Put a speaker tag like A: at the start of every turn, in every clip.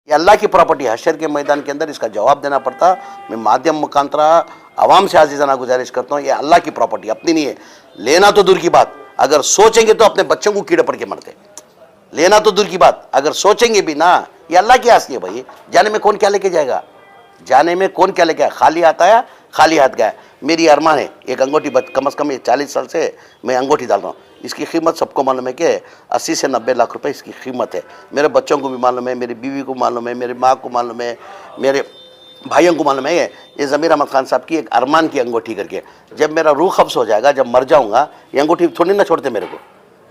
A: ये अल्लाह की प्रॉपर्टी है। हशर के मैदान के अंदर इसका जवाब देना पड़ता। मैं माध्यम मुखांतरा आवाम से आजीज़ाना गुजारिश करता हूँ, ये अल्लाह की प्रॉपर्टी अपनी नहीं है। लेना तो दूर की बात, अगर सोचेंगे तो अपने बच्चों को कीड़े पड़ के मरते। लेना तो दूर की बात, अगर सोचेंगे भी ना, ये अल्लाह की आस्ती है भाई। जाने में कौन क्या लेके जाएगा, जाने में कौन क्या लेके आया। खाली हाथ आया, खाली हाथ गया। मेरी अरमान है एक अंगूठी, कम से कम 40 साल से मैं अंगूठी डाल रहा हूँ। इसकी कीमत सबको मालूम है कि 80 से 90 लाख रुपए इसकी कीमत है। मेरे बच्चों को भी मालूम है, मेरी बीवी को मालूम है, मेरी माँ को मालूम है, मेरे भाइयों को मालूम है। ये ज़मीर अहमद खान साहब की एक अरमान की अंगूठी करके, जब मेरा रूह कब्ज़ हो जाएगा, जब मर जाऊँगा, ये अंगूठी थोड़ी ना छोड़ते मेरे को।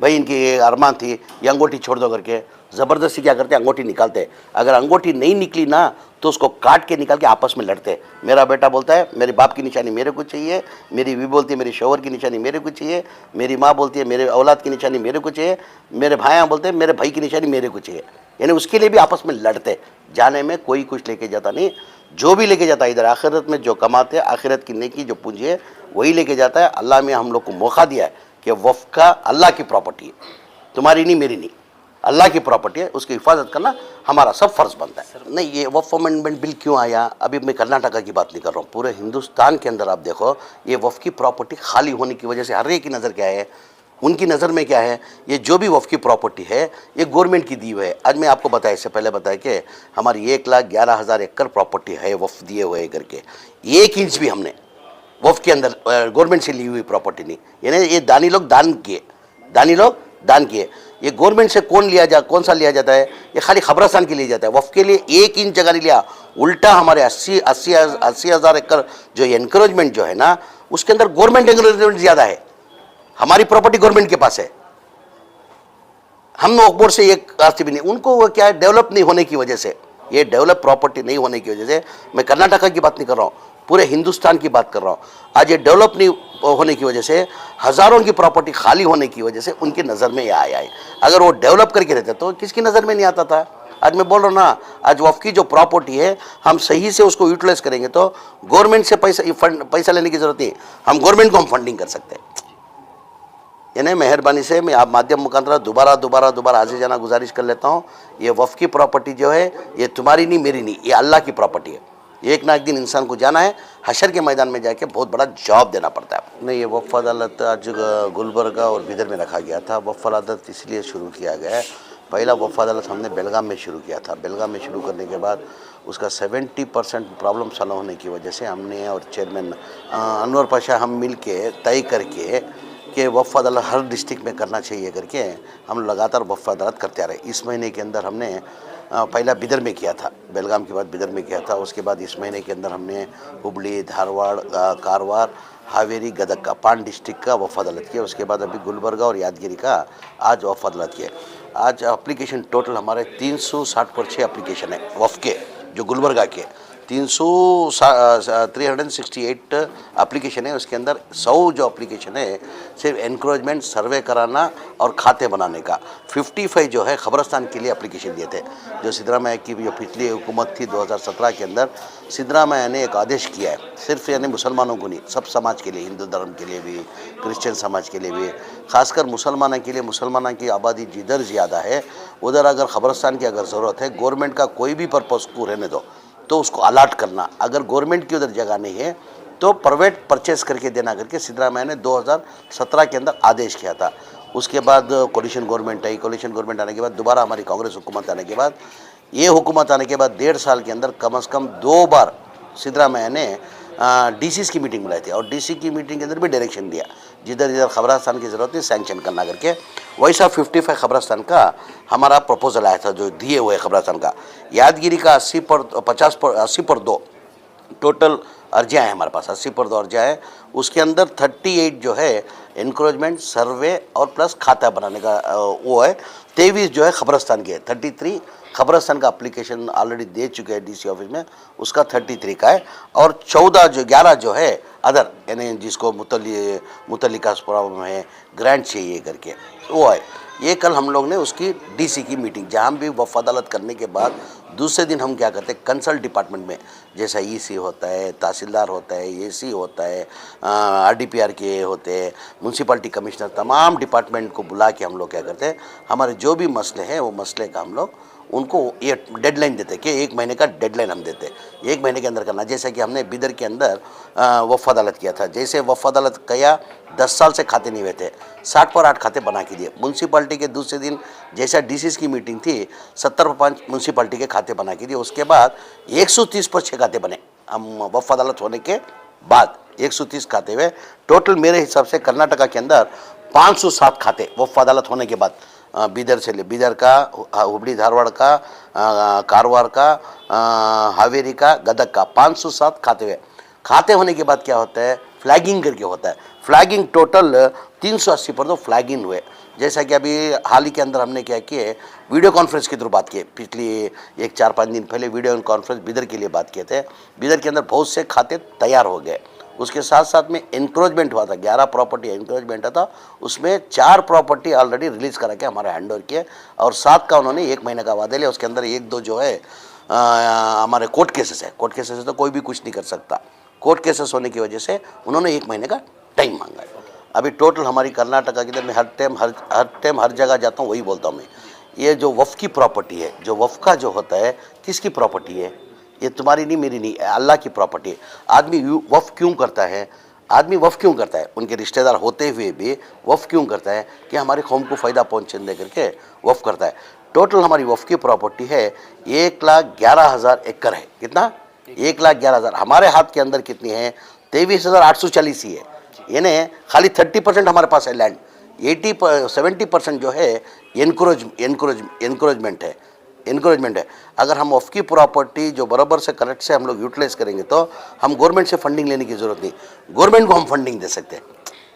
A: भाई इनकी ये अरमान थी, ये अंगूठी छोड़ दो करके ज़बरदस्ती क्या करते, अंगूठी निकालते। अगर अंगूठी नहीं निकली ना तो उसको काट के निकाल के आपस में लड़ते। मेरा बेटा बोलता है मेरे बाप की निशानी मेरे को चाहिए, मेरी बीवी बोलती है मेरी शौहर की निशानी मेरे को चाहिए, मेरी माँ बोलती है मेरे औलाद की निशानी मेरे को चाहिए, मेरे भाइयाँ बोलते हैं मेरे भाई की निशानी मेरे को चाहिए। यानी उसके लिए भी आपस में लड़ते। जाने में कोई कुछ लेके जाता नहीं, जो भी लेके जाता है इधर आखिरत में जो कमाते हैं, आखिरत की नेकी जो पूंजी है वही लेके जाता है। अल्लाह में हम लोग को मौका दिया है कि वफ़ का अल्लाह की प्रॉपर्टी है, तुम्हारी नहीं मेरी नहीं, अल्लाह की प्रॉपर्टी है, उसकी हिफाजत करना हमारा सब फर्ज बनता है। नहीं, ये वफ़ अमेंडमेंट बिल क्यों आया, अभी मैं कर्नाटका की बात नहीं कर रहा हूँ, पूरे हिंदुस्तान के अंदर आप देखो ये वफ़ की प्रॉपर्टी खाली होने की वजह से हर एक की नज़र क्या है, उनकी नज़र में क्या है, ये जो भी वफ़ की प्रॉपर्टी है ये गवर्नमेंट की दी हुई है। आज मैं आपको बताया, इससे पहले बताया कि हमारी 1,11,000 एकड़ प्रॉपर्टी है वफ़ दिए हुए करके, 1 इंच भी हमने वफ़ के अंदर गवर्नमेंट से ली हुई प्रॉपर्टी नहीं। यानी ये दानी लोग दान किए, दानी लोग दान किए। ये गवर्नमेंट से कौन सा लिया जाता है, ये खाली खबरस्तान के लिए जाता है। वफ़ के लिए 1 इंच जगह नहीं लिया, उल्टा हमारे 80,000 एकड़ जो एनकरेजमेंट जो है ना, उसके अंदर गवर्नमेंट एनकरेजमेंट ज़्यादा है। हमारी प्रॉपर्टी गवर्नमेंट के पास है, हम वक्फ बोर्ड से एक रास्ते भी नहीं। उनको वो क्या है, डेवलप नहीं होने की वजह से, ये डेवलप प्रॉपर्टी नहीं होने की वजह से, मैं कर्नाटका की बात नहीं कर रहा हूँ, पूरे हिंदुस्तान की बात कर रहा हूँ। आज ये डेवलप नहीं होने की वजह से, हज़ारों की प्रॉपर्टी खाली होने की वजह से उनकी नज़र में ये आया है। अगर वो डेवलप करके रहते तो किसकी नज़र में नहीं आता था। आज मैं बोल रहा हूँ ना, आज वफ़ की जो प्रॉपर्टी है हम सही से उसको यूटिलाइज करेंगे तो गवर्नमेंट से पैसा लेने की ज़रूरत नहीं, हम गवर्नमेंट को हम फंडिंग कर सकते हैं। यानी मेहरबानी से मैं आप माध्यम मुखांतरा दोबारा आजीज़ाना गुजारिश कर लेता हूँ, ये वफ़ की प्रॉपर्टी जो है ये तुम्हारी नहीं मेरी नहीं, ये अल्लाह की प्रॉपर्टी है। एक ना एक दिन इंसान को जाना है, हशर के मैदान में जाके बहुत बड़ा जवाब देना पड़ता है। नहीं, ये वफ़ अदालत आज गुलबर्गा और बिदर में रखा गया था। वफ़ अदालत इसलिए शुरू किया गया है, पहला वफ़ अदालत हमने बेलगाम में शुरू किया था। बेलगाम में शुरू करने के बाद उसका 70% प्रॉब्लम सॉल्व होने की वजह से हमने और चेयरमैन अनवर पाशा हम मिल के तय करके कि वफ़ अदालत हर डिस्ट्रिक्ट में करना चाहिए करके हम लगातार वफ़ अदालत करते आ रहे। इस महीने के अंदर हमने पहला बिदर में किया था, बेलगाम के बाद बिदर में किया था। उसके बाद इस महीने के अंदर हमने हुबली, धारवाड़, कारवार, हावेरी, गदग का 5 डिस्ट्रिक्ट का वफ़ अदालत किया। उसके बाद अभी गुलबर्गा और यादगिरी का आज वफ़ अदालत किया। आज एप्लीकेशन टोटल हमारे 360 पर 6 एप्लीकेशन है वफ़ के, जो गुलबर्गा के 368 एप्लीकेशन है। उसके अंदर 100 जो एप्लीकेशन है सिर्फ एनक्रोचमेंट सर्वे कराना और खाते बनाने का, 55 जो है खबरस्तान के लिए एप्लीकेशन दिए थे। जो सिद्धरामैया की जो पिछली हुकूमत थी 2017 के अंदर, सिद्धरामैया ने एक आदेश किया है, सिर्फ यानी मुसलमानों को नहीं, सब समाज के लिए, हिंदू धर्म के लिए भी, क्रिश्चियन समाज के लिए भी, खासकर मुसलमानों के लिए। मुसलमानों की आबादी जिधर ज़्यादा है उधर अगर खबरस्तान की अगर ज़रूरत है, गवर्नमेंट का कोई भी पर्पज़ को रहने दो तो उसको अलाट करना। अगर गवर्नमेंट की उधर जगह नहीं है तो प्राइवेट परचेस करके देना करके सिद्धरामैया ने 2017 के अंदर आदेश किया था। उसके बाद कोलिशन गवर्नमेंट आई, कोलिशन गवर्नमेंट आने के बाद दोबारा हमारी कांग्रेस हुकूमत आने के बाद, ये हुकूमत आने के बाद 1.5 साल के अंदर कम से कम 2 बार सिद्धरामैया ने डीसीज़ की मीटिंग बुलाई थी और डीसी की मीटिंग के अंदर भी डायरेक्शन दिया, जिधर जिधर खबरस्तान की ज़रूरत है सैंक्शन करना करके। वैसा 55 खबरस्तान का हमारा प्रपोजल आया था, जो दिए हुए खबरस्तान का। यादगिरी का 80 पर 2 टोटल अर्जियाँ हैं हमारे पास, 80 पर 2 अर्जियाँ हैं। उसके अंदर 38 जो है इनक्रोचमेंट सर्वे और प्लस खाता बनाने का वो है। 23 जो है खबरस्तान के, 33 खबरस्तान का एप्लीकेशन ऑलरेडी दे चुके हैं डीसी ऑफिस में, उसका 33 का है। और 11 जो है अदर, यानी जिसको मुतल्लिका प्रॉब्लम है, ग्रांट चाहिए करके वो है। ये कल हम लोग ने उसकी डीसी की मीटिंग, जहाँ भी वफ़ अदालत करने के बाद दूसरे दिन हम क्या करते हैं, कंसल्ट डिपार्टमेंट में जैसा ईसी होता है, तहसीलदार होता है, एसी होता है, आरडीपीआर के होते हैं, म्यूनसिपलिटी कमिश्नर, तमाम डिपार्टमेंट को बुला के हम लोग क्या करते हैं, हमारे जो भी मसले हैं वो मसले का हम लोग उनको ये डेडलाइन देते कि 1 महीने का डेडलाइन हम देते, 1 महीने के अंदर करना। जैसे कि हमने बिदर के अंदर वफ़ अदालत किया था, जैसे वफ़ अदालत किया 10 साल से खाते नहीं हुए थे, 60 पर 8 खाते बना के दिए। म्यूनसिपाल्टी के दूसरे दिन जैसा डीसीस की मीटिंग थी, 70 पर 5 म्यूनसिपाल्टी के खाते बना के दिए। उसके बाद 130 पर 6 खाते बने। हम वफ़ अदालत होने के बाद 130 खाते हुए, टोटल मेरे हिसाब से कर्नाटका के अंदर 507 खाते वफ़ अदालत होने के बाद, बीदर से ले, बीदर का, हुबली धारवाड़ का, कारवार का, हावेरी का, गदग का 507 खाते हुए। खाते होने के बाद क्या होता है, फ्लैगिंग करके होता है। फ्लैगिंग टोटल 380 पर तो फ्लैगिंग हुए। जैसा कि अभी हाल ही के अंदर हमने क्या किए, वीडियो कॉन्फ्रेंस के थ्रू बात किए, पिछली 1-4-5 दिन पहले वीडियो कॉन्फ्रेंस बिदर के लिए बात किए थे। बिदर के अंदर बहुत से खाते तैयार हो गए। उसके साथ साथ में इंक्रोचमेंट हुआ था, 11 प्रॉपर्टी इंक्रोचमेंट था, उसमें 4 प्रॉपर्टी ऑलरेडी रिलीज़ करा के हमारे हैंड ओवर किए और 7 का उन्होंने 1 महीने का वादे लिया। उसके अंदर 1-2 जो है हमारे कोर्ट केसेस है। कोर्ट केसेस तो कोई भी कुछ नहीं कर सकता। कोर्ट केसेस होने की वजह से उन्होंने 1 महीने का टाइम मांगा है। अभी टोटल हमारी कर्नाटका के अंदर मैं हर टाइम हर जगह जाता हूँ, वही बोलता हूँ मैं, ये जो वफ़ की प्रॉपर्टी है, जो वफ़ का जो होता है, किसकी प्रॉपर्टी है? ये तुम्हारी नहीं, मेरी नहीं, अल्लाह की प्रॉपर्टी है। आदमी वफ़ क्यों करता है? आदमी वफ़ क्यों करता है? उनके रिश्तेदार होते हुए भी वफ़ क्यों करता है? कि हमारे कौम को फ़ायदा पहुँचने करके वफ़ करता है। टोटल हमारी वफ़ की प्रॉपर्टी है 1,11,000 एकड़ है। कितना? 1,11,000। हमारे हाथ के अंदर कितनी है? 23,840 ही है। यानी खाली 30% हमारे पास है लैंड, 70% जो है एनक्रोचमेंट है। अगर हम वफ़ की प्रॉपर्टी जो बराबर से करेक्ट से हम लोग यूटिलाइज करेंगे तो हम गवर्नमेंट से फंडिंग लेने की ज़रूरत नहीं, गवर्नमेंट को हम फंडिंग दे सकते हैं,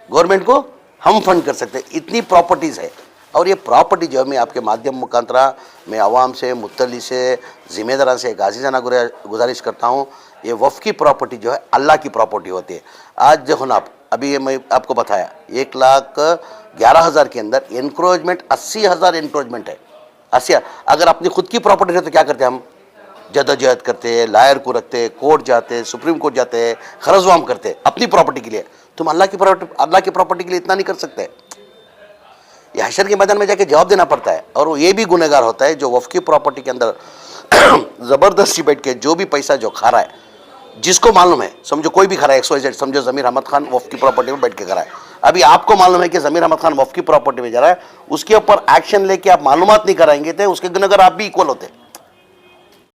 A: गवर्नमेंट को हम फंड कर सकते हैं। इतनी प्रॉपर्टीज़ है। और ये प्रॉपर्टी जो है मैं आपके माध्यम मुखांतरा मैं आवाम से, मुत्तली से, ज़िम्मेदारा से एक आजीज़ाना गुजारिश करता हूँ, ये वफ़ की प्रॉपर्टी जो है अल्लाह की प्रॉपर्टी होती है। आज देखो ना आप, अभी ये मैं आपको बताया 1,11,000 के अंदर एनक्रोचमेंट 80,000 एनक्रोचमेंट है। 80, अगर अपनी खुद की प्रॉपर्टी है तो क्या करते हैं हम? जदोजहद करते हैं, लायर को रखते हैं, कोर्ट जाते हैं, सुप्रीम कोर्ट जाते हैं, खरजवाम करते हैं अपनी प्रॉपर्टी के लिए। तुम अल्लाह की प्रॉपर्टी के लिए इतना नहीं कर सकते। ये हशर के मैदान में जाके जवाब देना पड़ता है। और वो ये भी गुनहगार होता है जो वफ़ की प्रॉपर्टी के अंदर ज़बरदस्ती बैठ के जो भी पैसा जो खा रहा है, जिसको मालूम है, समझो कोई भी खा रहा है, XYZ, समझो ज़मीर अहमद खान वफ़ की प्रॉपर्टी में बैठ के खा रहा है। अभी आपको मालूम है कि ज़मीर अहमद खान वफ़ की प्रॉपर्टी में जा रहा है, उसके ऊपर एक्शन लेके आप मालूमात नहीं कराएंगे थे, उसके गुनहगार आप भी इक्वल होते।